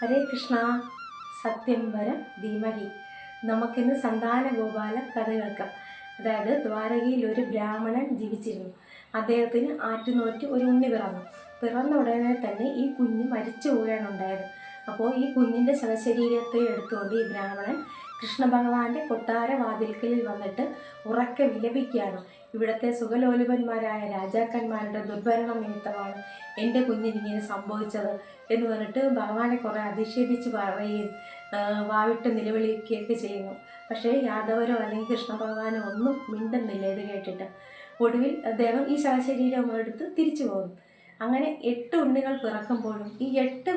ഹരേ കൃഷ്ണ. സത്യം വരം ധീമഹി. നമുക്കിന്ന് സന്താന ഗോപാല കഥ കേൾക്കാം. അതായത് ദ്വാരകയിൽ ഒരു ബ്രാഹ്മണൻ ജീവിച്ചിരുന്നു. അദ്ദേഹത്തിന് ആറ്റുനോറ്റ് ഒരു ഉണ്ണി പിറന്ന ഉടനെ തന്നെ ഈ കുഞ്ഞ് മരിച്ചു പോവുകയാണ് ഉണ്ടായത്. അപ്പോൾ ഈ കുഞ്ഞിൻ്റെ ശവശരീരത്തെ എടുത്തുകൊണ്ട് ഈ ബ്രാഹ്മണൻ കൃഷ്ണ ഭഗവാന്റെ കൊട്ടാര വാതിൽക്കലിൽ വന്നിട്ട് ഉറക്കെ വിലപിക്കുകയാണ്. ഇവിടുത്തെ സുഖലോലുപന്മാരായ രാജാക്കന്മാരുടെ ദുർഭരണം നിമിത്തമാണ് എൻ്റെ കുഞ്ഞിനിങ്ങനെ സംഭവിച്ചത് എന്ന് പറഞ്ഞിട്ട് ഭഗവാനെ കുറേ അധിക്ഷേപിച്ച് പറയുകയും വാവിട്ട് നിലവിളിക്കുകയൊക്കെ ചെയ്യുന്നു. പക്ഷേ യാദവരോ അല്ലെങ്കിൽ കൃഷ്ണ ഭഗവാനോ ഒന്നും മിണ്ടുന്നില്ല ഇത് കേട്ടിട്ട്. ഒടുവിൽ അദ്ദേഹം ഈ ശവശരീരം എടുത്ത് തിരിച്ചു പോകുന്നു. അങ്ങനെ 8 ഉണ്ണികൾ പിറക്കുമ്പോഴും ഈ 8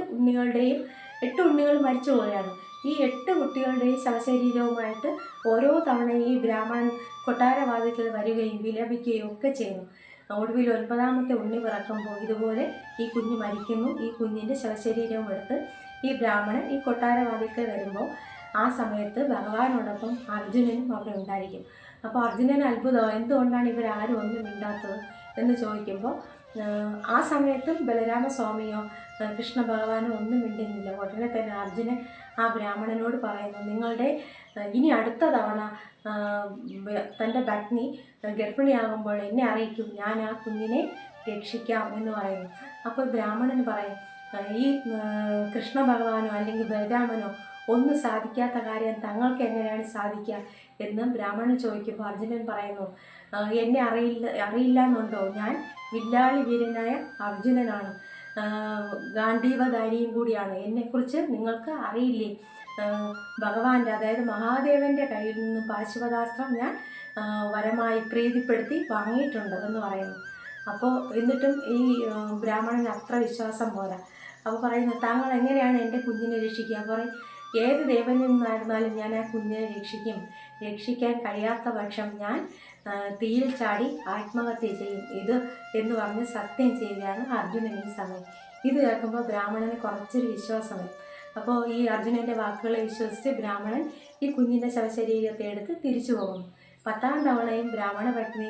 ഉണ്ണികൾ മരിച്ചു പോവുകയാണ്. ഈ 8 കുട്ടികളുടെയും ശവശരീരവുമായിട്ട് ഓരോ തവണയും ഈ ബ്രാഹ്മണൻ കൊട്ടാരവാതിക്കൽ വരികയും വിലപിക്കുകയും ഒക്കെ ചെയ്യുന്നു. ഒടുവിൽ 9ാമത്തെ ഉണ്ണി പിറക്കുമ്പോൾ ഇതുപോലെ ഈ കുഞ്ഞ് മരിക്കുന്നു. ഈ കുഞ്ഞിൻ്റെ ശവശരീരവും എടുത്ത് ഈ ബ്രാഹ്മണൻ ഈ കൊട്ടാരവാതിക്കൽ വരുമ്പോൾ ആ സമയത്ത് ഭഗവാനോടൊപ്പം അർജുനനും അവിടെ ഉണ്ടായിരിക്കും. അപ്പോൾ അർജുനന് അത്ഭുതം, എന്തുകൊണ്ടാണ് ഇവരാരും ഒന്നും മിണ്ടാത്തത് എന്ന് ചോദിക്കുമ്പോൾ ആ സമയത്ത് ബലരാമസ്വാമിയോ കൃഷ്ണ ഭഗവാനോ ഒന്നും മിണ്ടുന്നില്ല. ഉടനെ തന്നെ അർജുനൻ ആ ബ്രാഹ്മണനോട് പറയുന്നു, നിങ്ങളുടെ ഇനി അടുത്ത തവണ തൻ്റെ പത്നി ഗർഭിണിയാകുമ്പോൾ എന്നെ അറിയിക്കും, ഞാൻ ആ കുഞ്ഞിനെ രക്ഷിക്കാം എന്ന് പറയുന്നു. അപ്പോൾ ബ്രാഹ്മണൻ പറയും, ഈ കൃഷ്ണ ഭഗവാനോ അല്ലെങ്കിൽ ബലരാമനോ ഒന്നും സാധിക്കാത്ത കാര്യം തങ്ങൾക്ക് എങ്ങനെയാണ് സാധിക്കുക എന്ന് ബ്രാഹ്മണൻ ചോദിക്കുമ്പോൾ അർജുനൻ പറയുന്നു, എന്നെ അറിയില്ല എന്നുണ്ടോ? ഞാൻ വില്ലാളി വീരനായ അർജുനനാണ്, ഗാന്ധീവധാരിയും കൂടിയാണ്. എന്നെക്കുറിച്ച് നിങ്ങൾക്ക് അറിയില്ലേ? ഭഗവാന്റെ അതായത് മഹാദേവൻ്റെ കയ്യിൽ നിന്ന് പാശുപതാസ്ത്രം ഞാൻ വരമായി പ്രീതിപ്പെടുത്തി വാങ്ങിയിട്ടുണ്ട് എന്ന് പറയുന്നു. അപ്പോൾ എന്നിട്ടും ഈ ബ്രാഹ്മണന് അത്ര വിശ്വാസം പോരാ. അപ്പോൾ പറയുന്നു, താങ്കൾ എങ്ങനെയാണ് എൻ്റെ കുഞ്ഞിനെ രക്ഷിക്കുക? പറയും, ഏത് ദേവനിൽ നിന്നായിരുന്നാലും ഞാൻ ആ കുഞ്ഞിനെ രക്ഷിക്കാൻ കഴിയാത്ത പക്ഷം ഞാൻ തീയിൽ ചാടി ആത്മഹത്യ ചെയ്യും എന്ന് പറഞ്ഞ് സത്യം ചെയ്യുകയാണ് അർജുനൻ ഈ സമയം. ഇത് കേൾക്കുമ്പോൾ ബ്രാഹ്മണന് കുറച്ചൊരു വിശ്വാസം വരും. അപ്പോൾ ഈ അർജുനൻ്റെ വാക്കുകളെ വിശ്വസിച്ച് ബ്രാഹ്മണൻ ഈ കുഞ്ഞിൻ്റെ ശവശരീരത്തെ എടുത്ത് തിരിച്ചു പോകുന്നു. 10ാം തവണയും ബ്രാഹ്മണ പത്നി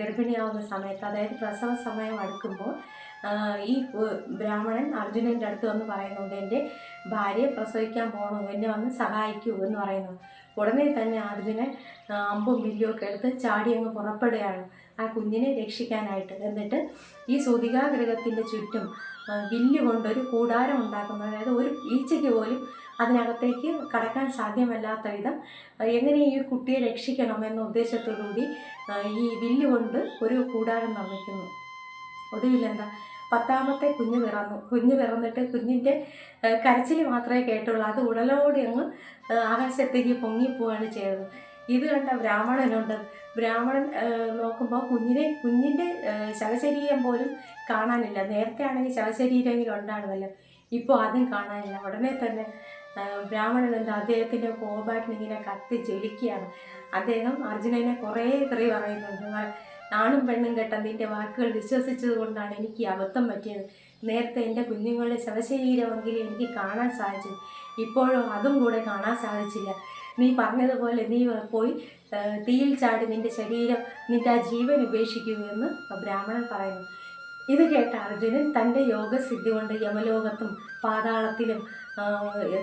ഗർഭിണിയാവുന്ന സമയത്ത്, അതായത് പ്രസവ സമയം അടുക്കുമ്പോൾ ഈ ബ്രാഹ്മണൻ അർജുനൻ്റെ അടുത്ത് വന്ന് പറയുന്നുണ്ട്, എൻ്റെ ഭാര്യയെ പ്രസവിക്കാൻ പോകണു, എന്നെ വന്ന് സഹായിക്കൂ എന്ന് പറയുന്നു. ഉടനെ തന്നെ അർജുനൻ അമ്പും വില്ലും ഒക്കെ എടുത്ത് ചാടി അങ്ങ് പുറപ്പെടുകയാണ് ആ കുഞ്ഞിനെ രക്ഷിക്കാനായിട്ട്. എന്നിട്ട് ഈ സുതികാഗ്രഹത്തിൻ്റെ ചുറ്റും വില്ല് കൊണ്ടൊരു കൂടാരം ഉണ്ടാക്കുന്നു. അതായത് ഒരു ഈച്ചയ്ക്ക് പോലും അതിനകത്തേക്ക് കടക്കാൻ സാധ്യമല്ലാത്ത വിധം എങ്ങനെ ഈ കുട്ടിയെ രക്ഷിക്കണം എന്ന ഉദ്ദേശത്തോടുകൂടി ഈ വില്ല് കൊണ്ട് ഒരു കൂടാരം നിർമ്മിക്കുന്നു. ഒടുവിലെന്താ, 10ാമത്തെ കുഞ്ഞ് പിറന്നിട്ട് കുഞ്ഞിൻ്റെ കരച്ചിൽ മാത്രമേ കേട്ടുള്ളൂ. അത് ഉടലോടെ അങ്ങ് ആകാശത്തേക്ക് പൊങ്ങിപ്പോവുകയാണ് ചെയ്തത്. ഇത് കണ്ട ബ്രാഹ്മണൻ നോക്കുമ്പോൾ കുഞ്ഞിൻ്റെ ശവശരീരം പോലും കാണാനില്ല. നേരത്തെ ആണെങ്കിൽ ശവശരീരമെങ്കിലും ഉണ്ടായിരുന്നല്ലോ, ഇപ്പോൾ അതും കാണാനില്ല. ഉടനെ തന്നെ ബ്രാഹ്മണൻ അദ്ദേഹത്തിൻ്റെ കോപാഗ്നിങ്ങനെ കത്തി ജ്വലിക്കുകയാണ്. അദ്ദേഹം അർജുനനെ കുറേ തെറി പറയുന്നുണ്ട്. ആണും പെണ്ണും കേട്ട നിൻ്റെ വാക്കുകൾ വിശ്വസിച്ചത് കൊണ്ടാണ് എനിക്ക് ഈ അബദ്ധം പറ്റിയത്. നേരത്തെ എൻ്റെ കുഞ്ഞുങ്ങളുടെ ശവശരീരമെങ്കിലും എനിക്ക് കാണാൻ സാധിച്ചു, ഇപ്പോഴും അതും കൂടെ കാണാൻ സാധിച്ചില്ല. നീ പറഞ്ഞതുപോലെ നീ പോയി തീയിൽ ചാടി നിൻ്റെ ആ ജീവൻ ഉപേക്ഷിക്കൂ എന്ന് ബ്രാഹ്മണൻ പറയുന്നു. ഇത് കേട്ട അർജുനൻ തൻ്റെ യോഗസിദ്ധി കൊണ്ട് യമലോകത്തും പാതാളത്തിലും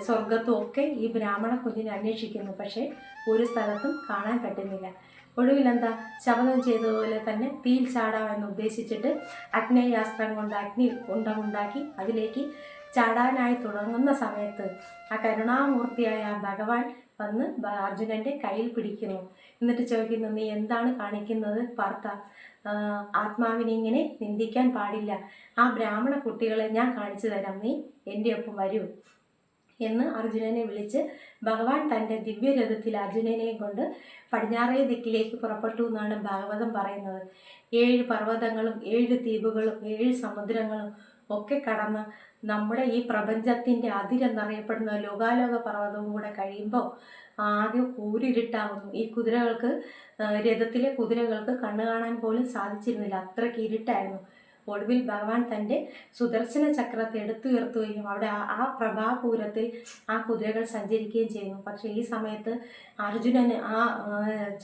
സ്വർഗത്തും ഒക്കെ ഈ ബ്രാഹ്മണ കുഞ്ഞിനെ അന്വേഷിക്കുന്നു. പക്ഷേ ഒരു സ്ഥലത്തും കാണാൻ പറ്റുന്നില്ല. ഒടുവിലെന്താ, ശപഥം ചെയ്തതുപോലെ തന്നെ തീയിൽ ചാടാമെന്ന് ഉദ്ദേശിച്ചിട്ട് അഗ്നേയാസ്ത്രം കൊണ്ട് കുണ്ടമുണ്ടാക്കി അതിലേക്ക് ചാടാനായി തുടങ്ങുന്ന സമയത്ത് ആ കരുണാമൂർത്തിയായ ഭഗവാൻ വന്ന് അർജുനൻ്റെ കയ്യിൽ പിടിക്കുന്നു. എന്നിട്ട് ചോദിക്കുന്നു, നീ എന്താണ് കാണിക്കുന്നത് പാർത്ഥ? ആത്മാവിനെ ഇങ്ങനെ നിന്ദിക്കാൻ പാടില്ല. ആ ബ്രാഹ്മണ കുട്ടികളെ ഞാൻ കാണിച്ചു തരാം, നീ എൻ്റെ ഒപ്പം വരൂ എന്ന് അർജുനനെ വിളിച്ച് ഭഗവാൻ തൻ്റെ ദിവ്യരഥത്തിൽ അർജുനനെയും കൊണ്ട് പടിഞ്ഞാറേ ദിക്കിലേക്ക് പുറപ്പെട്ടു എന്നാണ് ഭാഗവതം പറയുന്നത്. 7 പർവ്വതങ്ങളും 7 ദ്വീപുകളും 7 സമുദ്രങ്ങളും ഒക്കെ കടന്ന് നമ്മുടെ ഈ പ്രപഞ്ചത്തിൻ്റെ അതിരെന്നറിയപ്പെടുന്ന ലോകാലോക പർവ്വതവും കൂടെ കഴിയുമ്പോൾ ആകെ കൂരിരുട്ടാകുന്നു. ഈ രഥത്തിലെ കുതിരകൾക്ക് കണ്ണു കാണാൻ പോലും സാധിച്ചിരുന്നില്ല, അത്രയ്ക്ക് ഇരുട്ടായിരുന്നു. ഒടുവിൽ ഭഗവാൻ തൻ്റെ സുദർശന ചക്രത്തെ എടുത്തുയർത്തുകയും അവിടെ ആ പ്രഭാപൂരത്തിൽ ആ കുതിരകൾ സഞ്ചരിക്കുകയും ചെയ്യുന്നു. പക്ഷേ ഈ സമയത്ത് അർജുനന് ആ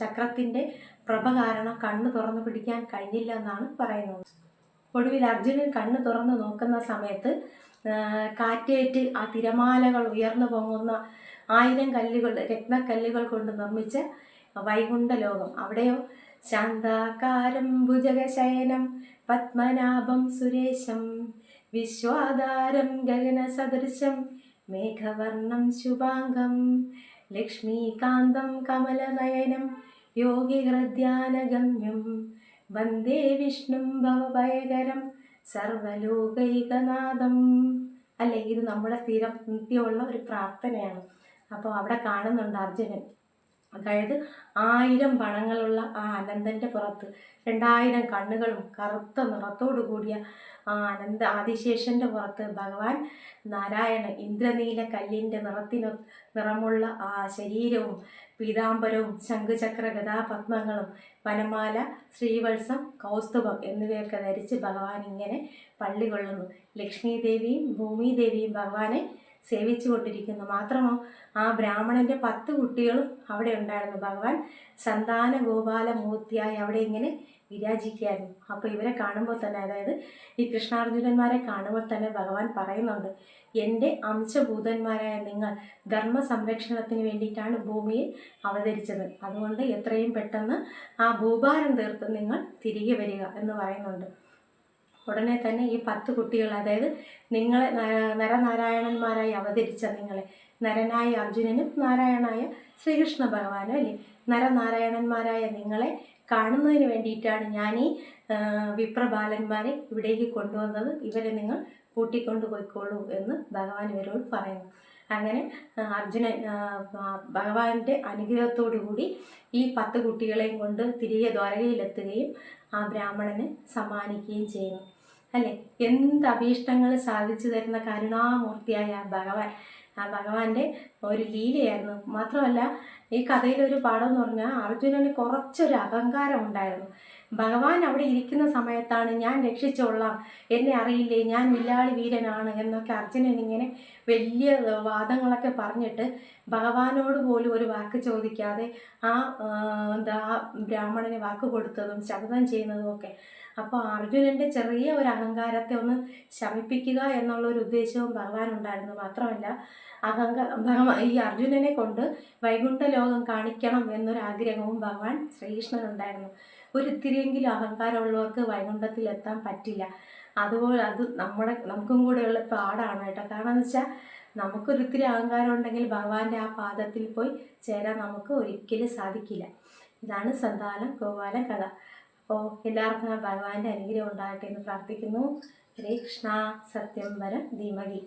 ചക്രത്തിൻ്റെ പ്രഭ കാരണം കണ്ണ് തുറന്നു പിടിക്കാൻ കഴിഞ്ഞില്ല എന്നാണ് പറയുന്നത്. ഒടുവിൽ അർജുനൻ കണ്ണ് തുറന്ന് നോക്കുന്ന സമയത്ത് കാറ്റേറ്റ് ആ തിരമാലകൾ ഉയർന്നു പൊങ്ങുന്ന 1000 കല്ലുകൾ, രത്നക്കല്ലുകൾ കൊണ്ട് നിർമ്മിച്ച വൈകുണ്ഠലോകം. അവിടെയോ ശാന്താകാരം ഭുജഗശയനം പത്മനാഭം സുരേശം വിശ്വാധാരം ഗഗനസദൃശം മേഘവർണം ശുഭാംഗം ലക്ഷ്മീകാന്തം കമലനയനം യോഗിഹൃദ്യാനഗമ്യം വന്ദേ വിഷ്ണും ഭവഭയകരം സർവലോകൈകനാഥം. അല്ലേ, ഇത് നമ്മുടെ സ്ഥിരം നിത്യമുള്ള ഒരു പ്രാർത്ഥനയാണ്. അപ്പോൾ അവിടെ കാണുന്നുണ്ട് അർജുനൻ, അതായത് 1000 പണങ്ങളുള്ള ആ അനന്തൻ്റെ പുറത്ത് 2000 കണ്ണുകളും കറുത്ത നിറത്തോടു കൂടിയ ആ ആദിശേഷൻ്റെ പുറത്ത് ഭഗവാൻ നാരായണൻ ഇന്ദ്രനീല കല്ലിൻ്റെ നിറമുള്ള ആ ശരീരവും പീതാംബരവും ശംഖുചക്ര ഗദാപത്മങ്ങളും വനമാല ശ്രീവത്സം കൗസ്തുഭം എന്നിവയൊക്കെ ധരിച്ച് ഭഗവാൻ ഇങ്ങനെ പള്ളി കൊള്ളുന്നു. ലക്ഷ്മി ദേവിയും ഭൂമിദേവിയും ഭഗവാനെ സേവിച്ചു കൊണ്ടിരിക്കുന്നു. മാത്രമോ ആ ബ്രാഹ്മണൻ്റെ 10 കുട്ടികളും അവിടെ ഉണ്ടായിരുന്നു. ഭഗവാൻ സന്താന ഗോപാലമൂർത്തിയായി അവിടെ ഇങ്ങനെ വിരാജിക്കുകയായിരുന്നു. അപ്പോൾ ഇവരെ കാണുമ്പോൾ തന്നെ, അതായത് ഈ കൃഷ്ണാർജുനന്മാരെ കാണുമ്പോൾ തന്നെ ഭഗവാൻ പറയുന്നുണ്ട്, എൻ്റെ അംശഭൂതന്മാരായ നിങ്ങൾ ധർമ്മ സംരക്ഷണത്തിന് വേണ്ടിയിട്ടാണ് ഭൂമിയിൽ അവതരിച്ചത്. അതുകൊണ്ട് എത്രയും പെട്ടെന്ന് ആ ഭൂഭാരം തീർത്ത് നിങ്ങൾ തിരികെ വരിക എന്ന് പറയുന്നുണ്ട്. ഉടനെ തന്നെ ഈ 10 കുട്ടികൾ, അതായത് നിങ്ങളെ നരനാരായണന്മാരായി അവതരിച്ച നിങ്ങളെ, നരനായ അർജുനനും നാരായണനായ ശ്രീകൃഷ്ണ ഭഗവാനും അല്ലേ, നരനാരായണന്മാരായ നിങ്ങളെ കാണുന്നതിന് വേണ്ടിയിട്ടാണ് ഞാൻ ഈ വിപ്രബാലന്മാരെ ഇവിടേക്ക് കൊണ്ടുവന്നത്. ഇവരെ നിങ്ങൾ കൂട്ടിക്കൊണ്ടു പോയിക്കോളൂ എന്ന് ഭഗവാൻ ഇവരോട് പറയുന്നു. അങ്ങനെ അർജുനൻ ഭഗവാന്റെ അനുഗ്രഹത്തോടു കൂടി ഈ 10 കുട്ടികളെയും കൊണ്ട് തിരികെ ദ്വാരകയിലെത്തുകയും ആ ബ്രാഹ്മണന് സമ്മാനിക്കുകയും ചെയ്യുന്നു. അല്ലേ, എന്ത് അഭീഷ്ടങ്ങൾ സാധിച്ചു തരുന്ന കരുണാമൂർത്തിയായ ആ ഭഗവാന്റെ ഒരു ലീലയായിരുന്നു. മാത്രമല്ല ഈ കഥയിലൊരു പാഠം എന്ന് പറഞ്ഞാൽ അർജുനന് കുറച്ചൊരു അഹങ്കാരം ഉണ്ടായിരുന്നു. ഭഗവാൻ അവിടെ ഇരിക്കുന്ന സമയത്താണ് ഞാൻ രക്ഷിച്ചോളാം, എന്നെ അറിയില്ലേ, ഞാൻ വില്ലാളി വീരനാണ് എന്നൊക്കെ അർജുനൻ ഇങ്ങനെ വലിയ വാദങ്ങളൊക്കെ പറഞ്ഞിട്ട് ഭഗവാനോട് പോലും ഒരു വാക്ക് ചോദിക്കാതെ ആ ബ്രാഹ്മണന് വാക്ക് കൊടുത്തതും ശബ്ദം ചെയ്യുന്നതും ഒക്കെ. അപ്പോൾ അർജുനൻ്റെ ചെറിയ ഒരു അഹങ്കാരത്തെ ഒന്ന് ശമിപ്പിക്കുക എന്നുള്ളൊരു ഉദ്ദേശവും ഭഗവാൻ ഉണ്ടായിരുന്നു. മാത്രമല്ല ഈ അർജുനനെ കൊണ്ട് വൈകുണ്ഠ ലോകം കാണിക്കണം എന്നൊരാഗ്രഹവും ഭഗവാൻ ശ്രീകൃഷ്ണനുണ്ടായിരുന്നു. ഒരിത്തിരിയെങ്കിലും അഹങ്കാരമുള്ളവർക്ക് വൈകുണ്ഠത്തിൽ എത്താൻ പറ്റില്ല. അതുപോലെ അത് നമുക്കും കൂടെയുള്ള പാടാണ് കേട്ടോ. കാരണം എന്ന് വെച്ചാൽ നമുക്കൊരിത്തിരി അഹങ്കാരം ഉണ്ടെങ്കിൽ ഭഗവാന്റെ ആ പാദത്തിൽ പോയി ചേരാൻ നമുക്ക് ഒരിക്കലും സാധിക്കില്ല. ഇതാണ് സന്താനം ഗോപാലൻ കഥ. അപ്പോൾ എല്ലാവർക്കും ഭഗവാന്റെ അനുഗ്രഹം ഉണ്ടാകട്ടെ എന്ന് പ്രാർത്ഥിക്കുന്നു. ഹരേ കൃഷ്ണ. സത്യം വരം ധീമഹി.